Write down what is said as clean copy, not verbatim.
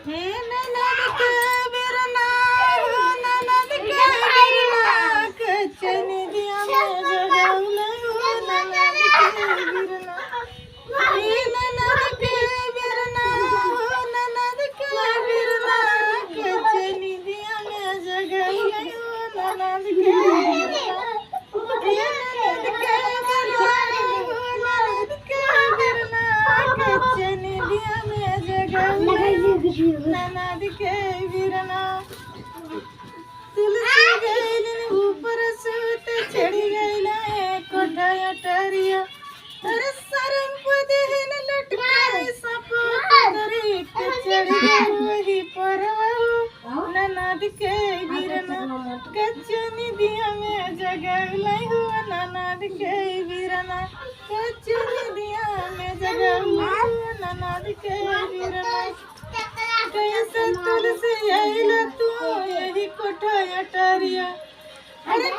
हे ननद के बिरना ननद के बिरना कचन दिया में जगौले हो ननद के बिरना हे ननद के बिरना ननद के बिरना कचन दिया में जगौले हो ननद के बिरना हे ननद के बिरना ननद के बिरना कचन दिया में जगौले ननद के बिरना तुलसी गैल ऊपर सूत चढ़ी गैल कोठा अटरिया अरे सरम पदेन लटकाए सपो करे के चढ़ वही पर ननद के बिरना कचन दिया में जगल हो ननद के बिरना कचन दिया में जगल हो ननद के बिरना कैसे तुलसी आइल तू यही कोठा अटरिया अरे